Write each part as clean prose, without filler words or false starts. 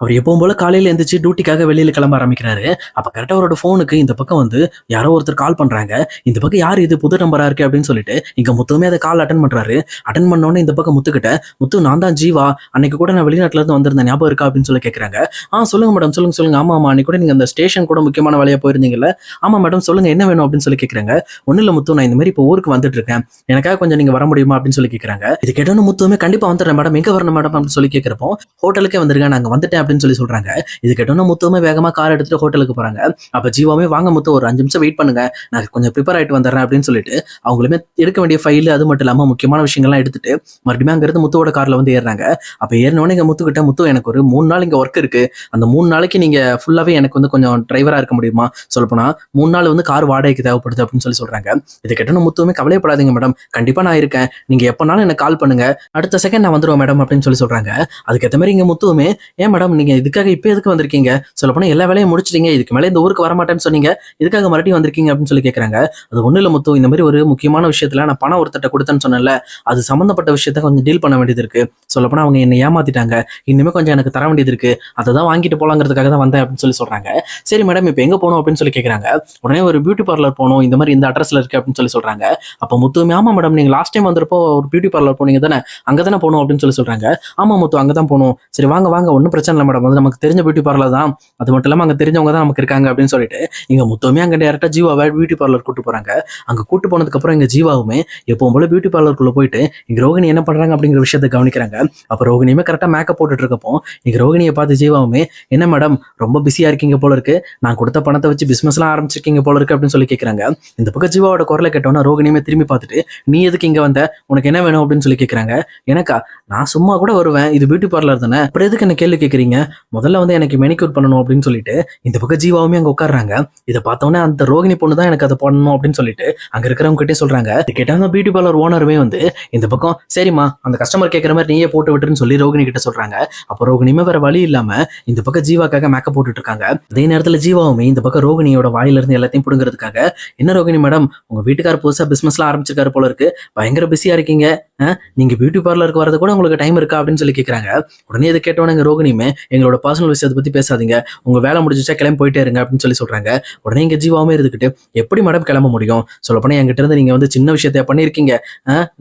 அவர் எப்பவும் போல காலையில எந்திரிச்சு டியூட்டிக்காக வெளியில கிளம்ப ஆரம்பிக்கிறாரு. அப்ப கரெக்ட்டா அவரோட ஃபோனுக்கு இந்த பக்கம் வந்து யாரோ ஒருத்தர் கால் பண்றாங்க. இந்த பக்கம் யார் இது புது நம்பரா இருக்கு அப்படின்னு சொல்லிட்டு இங்க முத்துவுமே அந்த கால் அட்டெண்ட் பண்றாரு. அட்டெண்ட் பண்ண உடனே இந்த பக்கம் முத்துக்கிட்ட, "முத்து நான் தான் ஜீவா. அன்னைக்கு கூட நான் வெளிநாட்டுல இருந்து வந்திருந்தேன். ஞாபகம் இருக்கா?" அப்படின்னு சொல்லி கேட்கறாங்க. சொல்லுங்க மேடம். சொல்லுங்க, சொல்லுங்க. ஆமா, ஆமா. அன்னைக்கு கூட நீங்க அந்த ஸ்டேஷன் கூட முக்கியமான வேலையா போயிருந்தீங்கல்ல?" "ஆமா மேடம். சொல்லுங்க என்ன வேணும்?" அப்படின்னு சொல்லி கேட்கறாங்க. "ஒண்ணும் இல்ல முத்து. நான் இந்த மாதிரி இப்போ ஊருக்கு வந்துட்டு இருக்கேன். எனக்காக கொஞ்சம் நீங்க வர முடியுமா?" அப்படின்னு சொல்லி கேட்கறாங்க. இது கேட்டோன்னு முத்துவுமே, "கண்டிப்பா வந்துடுறேன் மேடம். எங்க வரணும் மேடம்?" அப்படின்னு சொல்லி கேட்கிறப்போ, "ஹோட்டலுக்கே வந்துருங்க. நாங்க வந்துட்டேன்." அப்படின்னு சொல்லி சொல்றாங்க. இது கேட்டோன்னா முத்துவுமே வேகமா கார் எடுத்துட்டு ஹோட்டலுக்கு போறாங்க. அப்ப ஜீவாவுமே, "வாங்க முத்து, ஒரு 5 நிமிஷம் வெயிட் பண்ணுங்க. நான் கொஞ்சம் ப்ரிப்பேர் ஆயிட்டு வந்துடுறேன்." அப்படின்னு சொல்லிட்டு அவங்களுமே எடுக்க வேண்டிய ஃபைல் அது மட்டும் இல்லாம முக்கியமான விஷயங்கள்லாம் எடுத்துட்டு மறுபடியும் அங்கிருந்து முத்துவோட கார்ல வந்து ஏறுறாங்க. அப்ப ஏறினோடனே இங்க முத்துக்கிட்ட, "முத்து எனக்கு ஒரு 3 நாள் இங்க ஒர்க் இருக்கு. அந்த 3 நாளைக்கு நீங்க ஃபுல்லாவே எனக்கு வந்து கொஞ்சம் டிரைவரா இருக்க முடியுமா? சொல்லப்போனா 3 நாள் வந்து கார் வாடகைக்கு தேவைப்படுது." அப்படின்னு சொல்லி சொல்றாங்க. இத கேட்டோன்னே முத்துவுமே, "கவலையப்படாதீங்க மேடம். கண்டிப்பா நான் இருக்கேன். நீங்க எப்பனாலும் எனக்கு கால் பண்ணுங்க. அடுத்த செகண்ட் நான் வந்துருவேன் மேடம்." அப்படின்னு சொல்லி சொல்றாங்க. அதுக்கேத்த மாதிரி இங்க முத்துவுமே, "ஏன் மேடம் நீங்க இதுக்காக இப்ப எதுக்கு வந்திருக்கீங்க? சொல்லப்போனா எல்லா வேலையும் முடிச்சிட்டீங்க. இதுக்கு மேல இந்த ஊருக்கு வரமாட்டேன்னு சொன்னீங்க. இதுக்காக மறுபடியும் வந்திருக்கீங்க?" அப்படின்னு சொல்லி கேட்கறாங்க. "அது ஒண்ணும் இல்ல முத்து. இந்த மாதிரி ஒரு முக்கியமான விஷயத்துல நான் பணம் ஒருத்தர்ட்ட குடுத்தேன்னு சொன்னேன்ல. அது சம்பந்தப்பட்ட விஷயத்த கொஞ்சம் டீல் பண்ண வேண்டியது இருக்கு. சொல்லப்போனா அவங்க என்னை ஏமாத்திட்டாங்க. இனிமே கொஞ்சம் எனக்கு தர வேண்டியது இருக்கு. அததான் வாங்கிட்டு போலாங்கிறதுக்காக தான் வந்தேன்." அப்படின்னு சொல்லி சொல்றாங்க. "சரி மேடம், இப்ப எங்க போணும்?" அப்படின்னு சொல்லி கேட்கறாங்க. உடனே, "ஒரு பியூட்டி பார்லர் போணும். இந்த மாதிரி இந்த அட்ரஸ்ல இருக்கு." அப்படின்னு சொல்லி சொல்றாங்க. அப்ப முத்துவுமே, "ஆமா மேடம். நீங்க லாஸ்ட் டைம் வந்தப்போ ஒரு பியூட்டி பார்லர் போனீங்க தானே? அங்க தானே போணும்." அப்படின்னு சொல்லி சொல்றாங்க. "ஆமா முத்து, அங்க தான் போணும்." "சரி வாங்க, வாங்க. ஒண்ணும் பிரச்சனை இல்ல மேடம். அது நமக்கு தெரிஞ்ச பியூட்டி பார்லர் தான். அது மட்டும் இல்லாம அங்க தெரிஞ்சவங்க தான் நமக்கு இருக்காங்க." அப்படின்னு சொல்லிட்டு இங்க முத்துவுமே அங்க டைரக்டா ஜீவாவ பியூட்டி பார்லர் கூட்டு போறாங்க. அங்க கூட்டு போனதுக்கு அப்புறம் இங்க ஜீவாவுமே எப்பவும் போல பியூட்டி பார்லருக்குள்ள போயிட்டு இங்க ரோகிணி என்ன பண்றாங்க அப்படிங்கிற விஷயத்த கவனிக்கிறாங்க. அப்ப ரோகிணியுமே கரெக்டா மேக்கப் போட்டுட்டு இருக்கப்போ இங்க ரோகிணியை பார்த்து ஜீவாவுமே, "என்ன மேடம் ரொம்ப பிஸியா இருக்கீங்க போல இருக்கு. நான் கொடுத்த பணத்தை வச்சு பிசினஸ் எல்லாம் ஆரம்பிச்சிருக்கீங்க போல இருக்கு." அப்படின்னு சொல்லி கேட்கறாங்க. இந்த பக்கம் ஜீவாவோட குரலை கேட்டோன்னா ரோகிணியுமே திரும்பி பார்த்துட்டு, "நீ எதுக்கு இங்க வந்த? உனக்கு என்ன வேணும்?" அப்படின்னு சொல்லி கேட்கறாங்க. "எனக்கா? நான் சும்மா கூட வருவேன். இது பியூட்டி பார்லர் தானே. அப்புறம் எதுக்கு என்ன கேள்வி கேட்கறீங்க? முதல்ல வந்து எனக்கு மெனிக்யூர் பண்ணணும்." அப்படின்னு சொல்லிட்டு இந்த பக்கம் ஜீவாவுமே அங்க உட்கார்றாங்க. இதை பார்த்தோன்னே அந்த ரோகிணி பொண்ணு தான் எனக்கு அதை பண்ணணும் அப்படின்னு சொல்லிட்டு அங்க இருக்கிறவங்க கிட்டே சொல்றாங்க. இது கேட்டா அந்த பியூட்டி பார்லர் ஓனருமே வந்து இந்த பக்கம், "சரிம்மா, அந்த கஸ்டமர் கேட்கற மாதிரி நீயே போட்டு விட்டுருன்னு" சொல்லி ரோகிணி கிட்ட சொல்றாங்க. அப்போ ரோகிணியுமே வேற வழி இல்லாம இந்த பக்கம் ஜீவாக்காக மேக்கப் போட்டுட்டு இருக்காங்க. அதே நேரத்துல ஜீவாவுமே இந்த பக்கம் ரோகிணியோட வாயில இருந்து எல்லாத்தையும் புடுங்கிறதுக்காக, "என்ன ரோகிணி மேடம், உங்க வீட்டுக்காரர் புதுசா பிசினஸ் எல்லாம் ஆரம்பிச்சிருக்காரு போல இருக்கு. பயங்கர பிஸியா இருக்கீங்க. நீங்க பியூட்டி பார்லருக்கு வரது கூட உங்களுக்கு டைம் இருக்கா?" அப்படின்னு சொல்லி கேட்கறாங்க. உடனே இதை கேட்டோன்னே ரோகிணியுமே, "எங்களோட பர்சனல் விஷயத்தை பத்தி பேசாதீங்க. உங்க வேலை முடிஞ்சிச்சா கிளம்பி போயிட்டே இருங்க." அப்படின்னு சொல்லி சொல்றாங்க. உடனே இங்க ஜீவாவுமே இருந்துகிட்டு, "எப்படி மேடம் கிளம்ப முடியும்? சொல்லப்போனா என்கிட்ட இருந்து நீங்க வந்து சின்ன விஷயத்த பண்ணியிருக்கீங்க.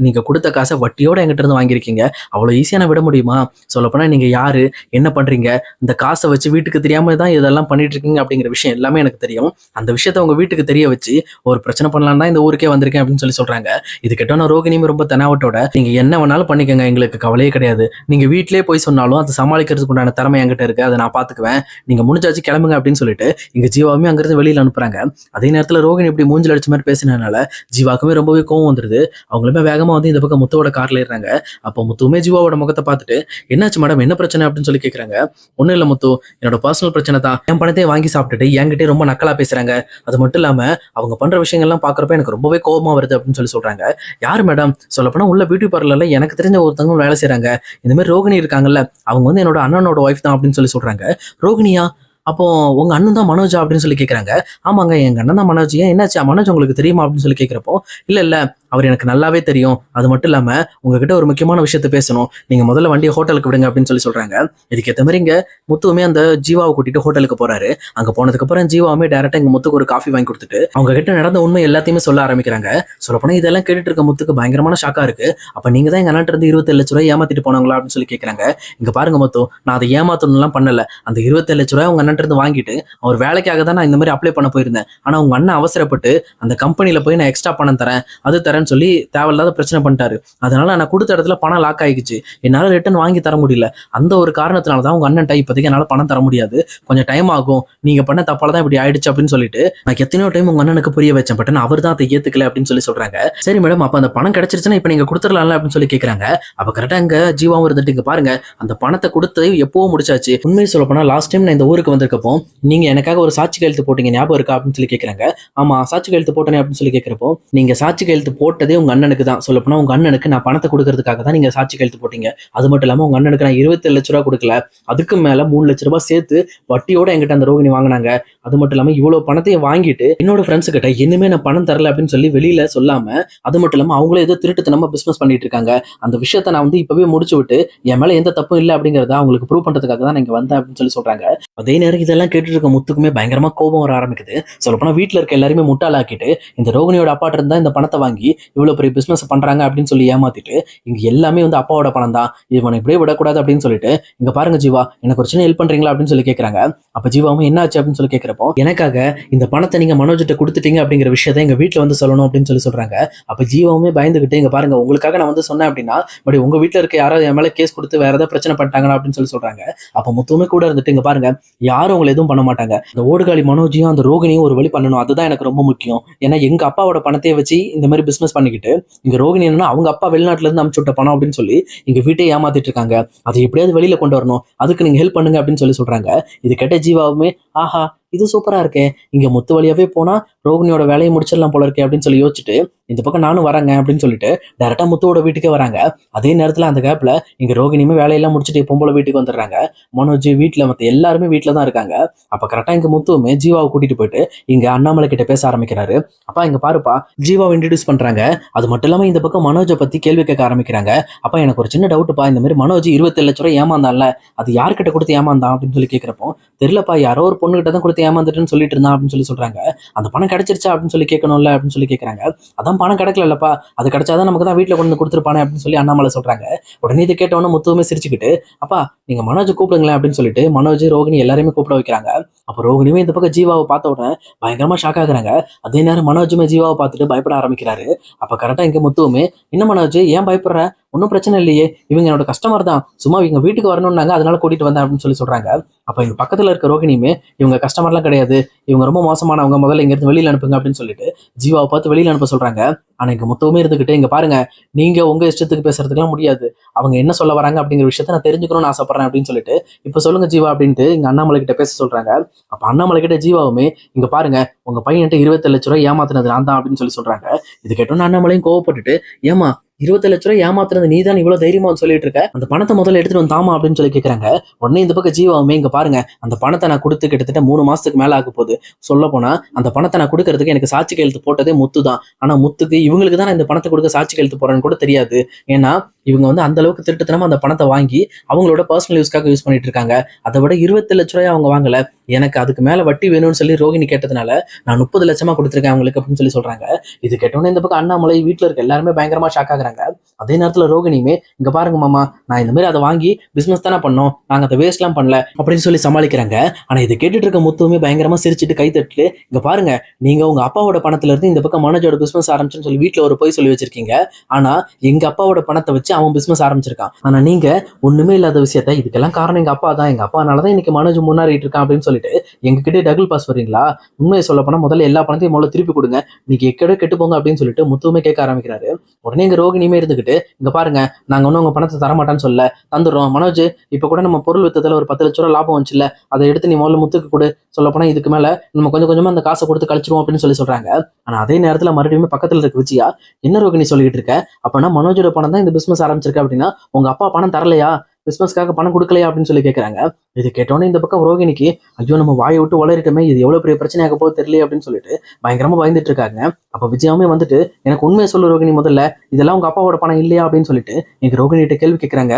நீங்க கொடுத்த காசை வட்டியோட என்கிட்ட இருந்து வாங்கியிருக்கீங்க. அவ்வளவு ஈஸியா நான் விட முடியுமா? சொல்லப்போனா நீங்க யாரு, என்ன பண்றீங்க, இந்த காசை வச்சு வீட்டுக்கு தெரியாம தான் இதெல்லாம் பண்ணிட்டு இருக்கீங்க அப்படிங்கிற விஷயம் எல்லாமே எனக்கு தெரியும். அந்த விஷயத்த உங்க வீட்டுக்கு தெரிய வச்சு ஒரு பிரச்சனை பண்ணலாம்னு தான் இந்த ஊருக்கே வந்திருக்கேன்." அப்படின்னு சொல்லி சொல்றாங்க. இது கேட்டோன்னா ரோகிணியும் ரொம்ப தெனாவட்டோட, "நீங்க என்ன வேணாலும் பண்ணிக்கங்க. எங்களுக்கு கவலையே கிடையாது. நீங்க வீட்டிலேயே போய் சொன்னாலும் அதை சமாளிக்கிறதுக்கு உண்டான திறமை என்கிட்ட இருக்கு. அதை நான் பாத்துக்குவேன். நீங்க முடிஞ்சாச்சு கிளம்புங்க." அப்படின்னு சொல்லிட்டு இங்க ஜீவாவுமே அங்கிருந்து வெளியில அனுப்புறாங்க. அதே நேரத்துல ரோகிணி இப்படி மூஞ்சில அடிச்ச மாதிரி பேசினதுனால ஜீவாக்குமே ரொம்பவே கோவம் வந்துருது. அவங்களுமே வேகமா வந்து இந்த பக்கம் முத்துவோட கார்ல ஏறுறாங்க. அப்போ முத்துவுமே ஜீவாவோட முகத்தை பார்த்துட்டு, "என்னாச்சு மேடம், என்ன பிரச்சனை?" அப்படின்னு சொல்லி கேட்கறாங்க. "ஒண்ணும் இல்ல முத்து, என்னோட பர்சனல் பிரச்சனை தான். என் பணத்தையே வாங்கி சாப்பிட்டுட்டு என்கிட்டயே ரொம்ப நக்கலா பேசுறாங்க. அது மட்டும் இல்லாம அவங்க பண்ற விஷயங்கள்லாம் பாக்குறப்ப எனக்கு ரொம்பவே கோவமா வருது." அப்படின்னு சொல்லி சொல்றாங்க. "யாரு மேடம்?" சொல்லப்போனா உள்ள பியூட்டி பார்லர்ல எனக்கு தெரிஞ்ச ஒருத்தவங்க வேலை செய்றாங்க. இந்த மாதிரி ரோகிணி இருக்காங்கல்ல, அவங்க வந்து என்னோட அண்ணனோட ஒய்ஃப் தான்." அப்படின்னு சொல்லி சொல்றாங்க. "ரோகிணியா? அப்போ உங்க அண்ணன் தான் மனோஜா?" அப்படின்னு சொல்லி கேட்கறாங்க. "ஆமாங்க, எங்க அண்ணன் தான் மனோஜ். ஏன் என்னாச்சு? மனோஜ் உங்களுக்கு தெரியுமா?" அப்படின்னு சொல்லி கேட்கிறப்போ, "இல்ல இல்ல, அவர் எனக்கு நல்லாவே தெரியும். அது மட்டும் இல்லாம உங்ககிட்ட ஒரு முக்கியமான விஷயத்த பேசணும். நீங்க முதல்ல வண்டியை ஹோட்டலுக்கு விடுங்க." அப்படின்னு சொல்லி சொல்றாங்க. இதுக்கு ஏத்த மாதிரி இங்க முத்துவுமே அந்த ஜீவாவை கூட்டிட்டு ஹோட்டலுக்கு போறாரு. அங்க போனதுக்கு அப்புறம் ஜீவாவுமே டைரக்டா இங்க முத்துக்கு ஒரு காஃபி வாங்கி கொடுத்துட்டு அவங்க கிட்ட நடந்த உண்மை எல்லாத்தையுமே சொல்ல ஆரம்பிக்கிறாங்க. சொல்லப்போனா இதெல்லாம் கேட்டுட்டு இருக்க முத்துக்கு பயங்கரமான ஷாக்கா இருக்கு. "அப்ப நீங்க தான் எங்க அண்ணன் இருந்து 27 லட்சம் ரூபாய் ஏமாத்திட்டு போனாங்களா?" அப்படின்னு சொல்லி கேட்கறாங்க. "இங்க பாருங்க முத்து, நான் அதை ஏமாத்தணும்லாம் பண்ணல. அந்த 27 லட்சம் ரூபாய் உங்க அண்ணன் இருந்து வாங்கிட்டு அவர் வேலைக்காக தான் நான் இந்த மாதிரி அப்ளை பண்ண போயிருந்தேன். ஆனா உங்க அண்ணன் அவசரப்பட்டு அந்த கம்பெனில போய் நான் எக்ஸ்ட்ரா பணம் தரேன், அது தரேன்னு சொல்லி தேவையில்லாத பிரச்சனை பண்ணிட்டாரு. அதனால நான் கொடுத்த இடத்துல பணம் லாக் ஆகிடுச்சு. என்னால ரிட்டர்ன் வாங்கி தர முடியல. அந்த ஒரு காரணத்தினால தான் உங்க அண்ணன்ட்ட இப்போதைக்கு என்னால பணம் தர முடியாது. கொஞ்சம் டைம் ஆகும். நீங்க பண்ண தப்பால தான் இப்படி ஆயிடுச்சு." அப்படின்னு சொல்லிட்டு நான் எத்தனையோ டைம் உங்க அண்ணனுக்கு புரிய வச்சேன். பட் அவர் தான் அதை ஏத்துக்கல அப்படின்னு சொல்லி சொல்றாங்க. "சரி மேடம், அப்ப அந்த பணம் கிடைச்சிருச்சுன்னா இப்ப நீங்க கொடுத்துடலாம்ல?" அப்படின்னு சொல்லி கேட்கறாங்க. அப்ப கரெக்டா இங்க ஜீவாவும் இருந்துட்டு, "இங்க பாருங்க, அந்த பணத்தை கொடுத்து எப்பவோ முடிச்சாச்சு. உண்மையை சொல்ல போனா லாஸ்ட் டைம் நான் இந்த ஊருக்கு வந்திருக்கப்போ நீங்க எனக்காக ஒரு சாட்சி கையெழுத்து போட்டீங்க, ஞாபகம் இருக்கா?" அப்படின்னு சொல்லி கேட்கறாங்க. "ஆமா, சாட்சி கையெழுத்து போட்டேனே." அப்படின்னு சொல்லி கேட்கிறப்போ, "நீங்க சாட்சி கையெழுத்து போட்டதே உங்க அண்ணனுக்கு தான். சொல்லப்போனா உங்க அண்ணனுக்கு நான் பணத்தை கொடுக்கறதுக்காக தான் நீங்க சாட்சி கையெழுத்து போட்டீங்க. அது மட்டும் இல்லாம உங்க அண்ணனுக்கு நான் 27 லட்சம் ரூபாய் கொடுக்கல. அதுக்கு மேல 3 லட்சம் ரூபாய் சேர்த்து வட்டியோட என்கிட்ட அந்த ரோகிணி வாங்கினாங்க. அது மட்டும் இல்லாம இவ்வளவு பணத்தையும் வாங்கிட்டு என்னோட ஃப்ரெண்ட்ஸ் கிட்ட இன்னுமே நான் பணம் தரல அப்படின்னு சொல்லி வெளியில சொல்லாம, அது மட்டும் இல்லாம அவங்களே ஏதோ திருட்டுத்தனமா பிசினஸ் பண்ணிட்டு இருக்காங்க. அந்த விஷயத்த நான் வந்து இப்பவே முடிச்சு விட்டு என் மேல எந்த தப்பும் இல்ல அப்படிங்கறத அவங்களுக்கு ப்ரூவ் பண்றதுக்காக தான் நான் இங்க வந்தேன் அப்படின்னு சொல்லி சொல்றாங்க. அதே நேரம் இதெல்லாம் கேட்டுட்டு இருக்க முத்துக்குமே பயங்கரமா கோபம் வர ஆரம்பிக்குது. சொல்லப்போனா வீட்டுல இருக்க எல்லாருமே முட்டாளாக்கிட்டு இந்த ரோகிணியோட அப்பாட்ட இருந்தா இந்த பணத்தை வாங்கி இவ்வளவு பெரிய பிசினஸ் பண்றாங்க அப்படின்னு சொல்லி ஏமாத்திட்டு இங்க எல்லாமே வந்து அப்பாவோட பணம் தான், இவனை இப்படியே விடக்கூடாது அப்படின்னு சொல்லிட்டு, இங்க பாருங்க ஜீவா, எனக்கு ஒரு சின்ன ஹெல்ப் பண்றீங்களா அப்படின்னு சொல்லி கேக்குறாங்க. அப்ப ஜீவாவும் என்ன ஆச்சு அப்படின்னு சொல்லி கேக்குறப்போ, எனக்காக இந்த பணத்தை நீங்க மனோஜிட்ட கொடுத்துட்டீங்க அப்படிங்கிற விஷயத்த எங்க வீட்டுல வந்து சொல்லணும் அப்படின்னு சொல்லி சொல்றாங்க. அப்ப ஜீவாவுமே பயந்துகிட்டு, இங்க பாருங்க உங்களுக்காக நான் வந்து சொன்னேன் அப்படின்னா பட் உங்க வீட்டுல இருக்க யாராவது என் மேல கேஸ் கொடுத்து வேற ஏதாவது பிரச்சனை பண்ணிட்டாங்களா அப்படின்னு சொல்லி சொல்றாங்க. அப்ப முத்துவுமே கூட இருந்துட்டு, இங்க பாருங்க யாரும் உங்களை எதுவும் பண்ண மாட்டாங்க, அந்த ஓடுகாலி மனோஜையும் அந்த ரோகிணியும் ஒரு வழி பண்ணணும், அதுதான் எனக்கு ரொம்ப முக்கியம். ஏன்னா எங்க அப்பாவோட பணத்தையே வச்சு இந்த மாதிரி பிசினஸ் பண்ணிக்கிட்டு இங்க ரோகிணி என்னன்னா அவங்க அப்பா வெளிநாட்டுல இருந்து அனுப்பிச்சு விட்ட பணம் அப்படின்னு சொல்லி இங்க வீட்டை ஏமாத்திட்டு இருக்காங்க, அதை எப்படியாவது வெளியில கொண்டு வரணும், அதுக்கு நீங்க ஹெல்ப் பண்ணுங்க அப்படின்னு சொல்லி சொல்றாங்க. இது கேட்ட ஜீவாவுமே, ஆஹா இது சூப்பரா இருக்கே, இங்க முத்து வழியாவே போனா ரோகிணியோட வேலையை முடிச்சிடலாம் போல இருக்கே அப்படின்னு சொல்லி யோசிச்சுட்டு, இந்த பக்கம் நானும் வரேங்க அப்படின்னு சொல்லிட்டு டைரக்டா முத்துவோட வீட்டுக்கே வராங்க. அதே நேரத்துல அந்த கேப்ல இங்க ரோகிணியுமே வேலையெல்லாம் முடிச்சுட்டு எப்பவும் போல வீட்டுக்கு வந்துடுறாங்க. மனோஜ் வீட்டுல மத்த எல்லாருமே வீட்டுல தான் இருக்காங்க. அப்ப கரெக்டா இங்க முத்துவுமே ஜீவாவை கூட்டிட்டு போயிட்டு இங்க அண்ணாமலை கிட்ட பேச ஆரம்பிக்கிறாரு. அப்பா இங்க பாருப்பா, ஜீவாவை இன்ட்ரடியூஸ் பண்றாங்க. அது மட்டும் இல்லாம இந்த பக்கம் மனோஜை பத்தி கேள்வி கேட்க ஆரம்பிக்கிறாங்க. அப்ப எனக்கு ஒரு சின்ன டவுட்டுப்பா, இந்த மாதிரி மனோஜ் 27 லட்சம் ரூபாய் ஏமாந்தான்ல, அது யார்கிட்ட கொடுத்து ஏமாந்தான் அப்படின்னு சொல்லி கேட்கிறப்போ, தெரியலப்பா யாரோ ஒரு பொண்ணு கிட்ட தான் கொடுத்து ஏமாந்துட்டுன்னு சொல்லிட்டு இருந்தான் அப்படின்னு சொல்லி சொல்றாங்க. அந்த பணம் கிடைச்சிருச்சா அப்படின்னு சொல்லி கேட்கணும்ல அப்படின்னு சொல்லி கேட்கறாங்க. அதான் பணம் கிடைக்கலப்பா, அது கிடைச்சாதான் நமக்கு தான் வீட்டுல கொண்டு வந்து கொடுத்துருப்பானே அப்படின்னு சொல்லி அண்ணாமலை சொல்றாங்க. உடனே இதை கேட்டவொன்னே முத்துவுமே சிரிச்சுக்கிட்டு, அப்பா நீங்க மனோஜ் கூப்பிடுங்களேன் அப்படின்னு சொல்லிட்டு மனோஜ் ரோகிணி எல்லாருமே கூப்பிட வைக்கிறாங்க. அப்ப ரோகிணியுமே இந்த பக்கம் ஜீவாவை பார்த்த உடனே பயங்கரமா ஷாக் ஆகுறாங்க. அதே நேரம் மனோஜுமே ஜீவாவை பார்த்துட்டு பயப்பட ஆரம்பிக்கிறாரு. அப்ப கரெக்டா இங்க முத்துவுமே, என்ன மனோஜ் ஏன் பயப்படுற, ஒன்றும் பிரச்சனை இல்லையே, இவங்க என்னோட கஸ்டமர் தான், சும்மா இவங்க வீட்டுக்கு வரணும்னாங்க அதனால கூட்டிட்டு வந்தேன் அப்படின்னு சொல்லி சொல்றாங்க. அப்ப இங்க பக்கத்துல இருக்க ரோகிணியுமே, இவங்க கஸ்டமர்லாம் கிடையாது, இவங்க ரொம்ப மோசமானவங்க, முதல்ல இங்க இருந்து வெளியில அனுப்புங்க அப்படின்னு சொல்லிட்டு ஜீவாவை பார்த்து வெளியில அனுப்ப சொல்றாங்க. ஆனா இங்க முத்துவுமே இருந்துகிட்டு, இங்க பாருங்க நீங்க உங்க இஷ்டத்துக்கு பேசுறதுக்கெல்லாம் முடியாது, அவங்க என்ன சொல்ல வராங்க அப்படிங்கிற விஷயத்த நான் தெரிஞ்சுக்கணும்னு ஆசைப்படுறேன் அப்படின்னு சொல்லிட்டு, இப்ப சொல்லுங்க ஜீவா அப்படின்ட்டு இங்க அண்ணாமலை கிட்ட பேச சொல்றாங்க. அப்ப அண்ணாமலை கிட்ட ஜீவாவுமே, இங்க பாருங்க உங்க பையன்ட்ட 27 லட்சம் ரூபாய் ஏமாத்தினது நான் தான் அப்படின்னு சொல்லி சொல்றாங்க. இது கேட்டோன்னு அண்ணாமலையும் கோவப்பட்டுட்டு, ஏமா 27 லட்சம் ரூபாய் ஏமாத்துறது நீ தான் இவ்வளவு தைரியமா சொல்லிட்டு இருக்க, அந்த பணத்தை முதல்ல எடுத்துட்டு வந்து தாமா அப்படின்னு சொல்லி கேட்கறாங்க. உடனே இந்த பக்கம் ஜீவாவுமே, இங்க பாருங்க அந்த பணத்தை நான் கொடுத்து கிட்டத்தட்ட 3 மாசத்துக்கு மேல ஆக போகுது, சொல்ல போனா அந்த பணத்தை நான் கொடுக்கறதுக்கு எனக்கு சாட்சி கையெழுத்து போட்டதே முத்து தான். ஆனா முத்துக்கு இவங்களுக்கு தான் இந்த பணத்தை கொடுக்க சாட்சி கையெழுத்து போறேன்னு கூட தெரியாது. ஏன்னா இவங்க வந்து அந்த அளவுக்கு திருட்டுத்தனமா அந்த பணத்தை வாங்கி அவங்களோட பர்சனல் யூஸ்க்காக யூஸ் பண்ணிட்டு இருக்காங்க. அதை விட 27 லட்ச ரூபாய் அவங்க வாங்கல, எனக்கு அதுக்கு மேல வட்டி வேணும்னு சொல்லி ரோகிணி கேட்டதுனால நான் 30 லட்சமா கொடுத்துருக்கேன் அவங்களுக்கு அப்படின்னு சொல்லி சொல்றாங்க. இது கேட்டோன்னே இந்த பக்கம் அண்ணாமலை வீட்டுல இருக்க எல்லாருமே பயங்கரமா ஷாக் ஆகுறாங்க. அதே நேரத்துல ரோகிணியுமே, இங்க பாருங்க மாமா, நான் இந்த மாதிரி அதை வாங்கி பிசினஸ் தானே பண்ணோம், நாங்க அதை வேஸ்ட் எல்லாம் பண்ணல அப்படின்னு சொல்லி சமாளிக்கிறாங்க. ஆனா இதை கேட்டுட்டு இருக்க முத்துவுமே பயங்கரமா சிரிச்சுட்டு கை தட்டுட்டு, இங்க பாருங்க நீங்க உங்க அப்பாவோட பணத்துல இருந்து இந்த பக்கம் மனோஜோட பிசினஸ் ஆரம்பிச்சுன்னு சொல்லி வீட்டுல ஒரு போய் சொல்லி வச்சிருக்கீங்க. ஆனா எங்க அப்பாவோட பணத்தை வச்சு அவன் பிசினஸ் ஆரம்பிச்சிருக்கான். ஆனா நீங்க ஒண்ணுமே இல்லாத விஷயத்த, இதுக்கெல்லாம் காரணம் எங்க அப்பா தான், எங்க அப்பானாலதான் இன்னைக்கு மனோஜ் முன்னாடிட்டு இருக்கான் அப்படின்னு சொல்லிட்டு எங்க கிட்டே டபுள் பாஸ் வரீங்களா, உண்மையை சொல்ல போனா முதல்ல எல்லா பணத்தையும் முதல்ல திருப்பி கொடுங்க, நீங்க எக்கடோ கெட்டு போங்க அப்படின்னு சொல்லிட்டு முத்துவுமே கேட்க ஆரம்பிக்கிறாரு. உடனே இங்க ரோகிணியுமே இருந்துகிட்டு, இங்க பாருங்க நாங்க ஒன்னும் உங்க பணத்தை தரமாட்டான்னு சொல்ல, தந்துடுறோம் மனோஜ், இப்ப கூட நம்ம பொருள் வித்ததுல ஒரு 10 லட்ச ரூபாய் லாபம் வந்துச்சுல்ல, அதை எடுத்து நீ முதல்ல முத்துக்கு கொடு, சொல்ல போனா இதுக்கு மேல நம்ம கொஞ்சம் கொஞ்சமா அந்த காசை கொடுத்து கழிச்சிருவோம் அப்படின்னு சொல்லி சொல்றாங்க. ஆனா அதே நேரத்துல மறுபடியும் பக்கத்துல இருக்க விஜயா, என்ன ரோகிணி சொல்லிட்டு இருக்க, அப்பனா மனோஜோட பணம் தான் இந்த பிசினஸ் ஆரம்பிச்சிருக்க அப்படின்னா உங்க அப்பா பணம் தரலையா, பிசினஸ்க்காக பணம் கொடுக்கலையா அப்படின்னு சொல்லி கேட்கறாங்க. இது கேட்டோன்னே இந்த பக்கம் ரோகிணிக்கு, ஐயோ நம்ம வாயை விட்டு வளரிட்டோமே, இது எவ்வளவு பெரிய பிரச்சனையாக போது தெரியல அப்படின்னு சொல்லிட்டு பயங்கரமா பயந்துட்டு இருக்காங்க. அப்ப விஜயாவுமே வந்துட்டு, எனக்கு உண்மையை சொல்லு ரோகிணி, முதல்ல இதெல்லாம் உங்க அப்பாவோட பணம் இல்லையா அப்படின்னு சொல்லிட்டு எங்க ரோகிணிகிட்ட கேள்வி கேட்கறாங்க.